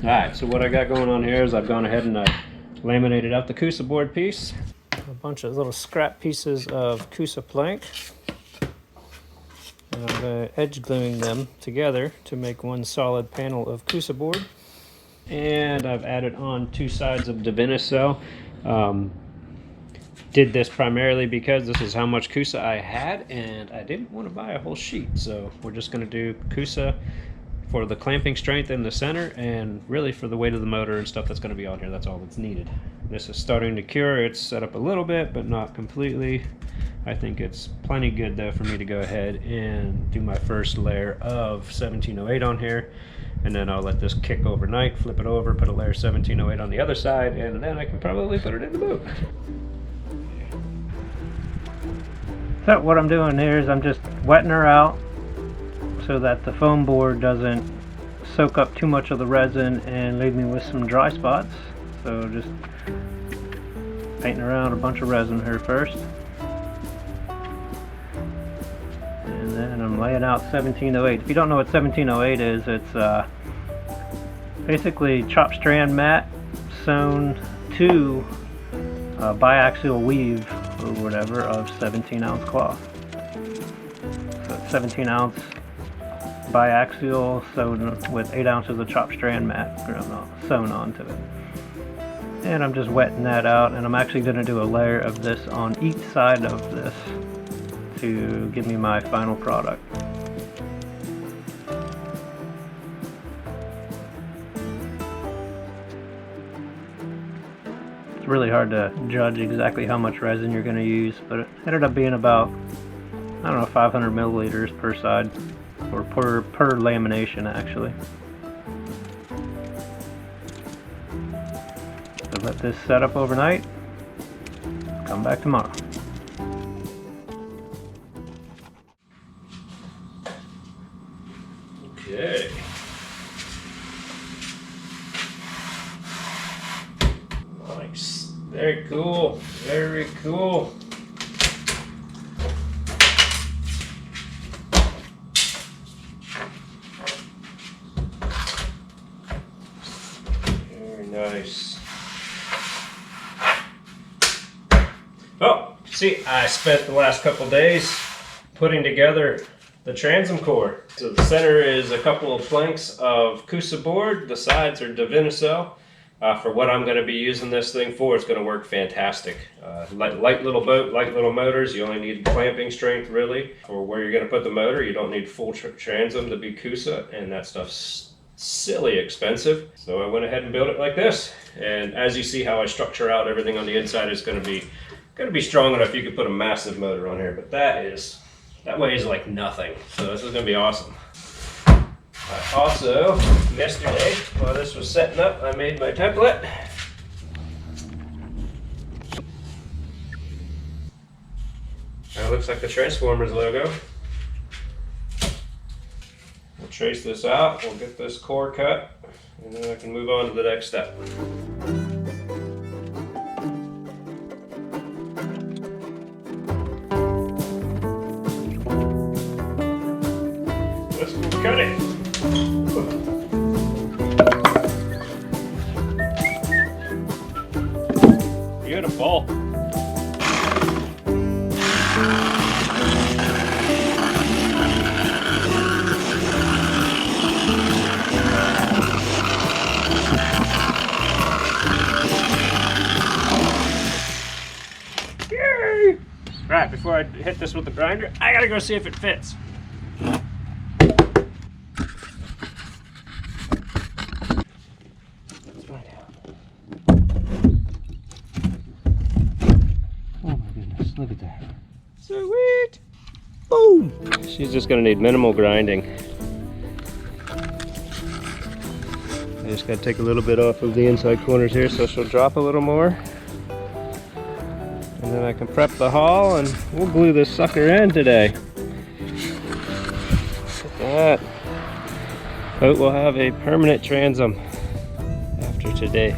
Alright, so what I got going on here is I've gone ahead and laminated out the Coosa board piece. A bunch of little scrap pieces of Coosa plank. And I'm edge gluing them together to make one solid panel of Coosa board. And I've added on 2 sides of divynacell. Did this primarily because this is how much Coosa I had and I didn't want to buy a whole sheet. So we're just going to do Coosa for the clamping strength in the center and really for the weight of the motor and stuff that's going to be on here. That's all that's needed. This is starting to cure. It's set up a little bit but not completely. I think it's plenty good though for me to go ahead and do my first layer of 1708 on here, and then I'll let this kick overnight, flip it over, put a layer of 1708 on the other side, and then I can probably put it in the boat. So what I'm doing here is I'm just wetting her out so that the foam board doesn't soak up too much of the resin and leave me with some dry spots. So just painting around a bunch of resin here first. And then I'm laying out 1708. If you don't know what 1708 is, it's basically chopped strand mat sewn to a biaxial weave or whatever of 17-ounce cloth. So it's 17-ounce biaxial sewn with 8 ounces of chopped strand mat sewn onto it. And I'm just wetting that out, and I'm actually going to do a layer of this on each side of this to give me my final product. It's really hard to judge exactly how much resin you're going to use, but it ended up being about, I don't know, 500 milliliters per side, or per lamination actually. So let this set up overnight, come back tomorrow. Okay. Nice. Very cool. Very cool. Very nice. Oh, see, I spent the last couple days putting together the transom core. So the center is a couple of planks of Coosa board. The sides are divynacell. For what I'm going to be using this thing for, it's going to work fantastic. Light little boat, light little motors. You only need clamping strength really. For where you're going to put the motor, you don't need full transom to be Coosa, and that stuff's silly expensive. So I went ahead and built it like this. And as you see how I structure out everything on the inside is going to be strong enough you could put a massive motor on here. But that weighs like nothing. So this is going to be awesome. I also, yesterday, while this was setting up, I made my template. That looks like the Transformers logo. We'll trace this out, we'll get this core cut, and then I can move on to the next step. Let's go cut it. Beautiful. Yay! Right, before I hit this with the grinder, I gotta go see if it fits. Look at that. Sweet! Boom! She's just gonna need minimal grinding. I just gotta take a little bit off of the inside corners here so she'll drop a little more. And then I can prep the hull and we'll glue this sucker in today. Look at that. Boat will have a permanent transom after today.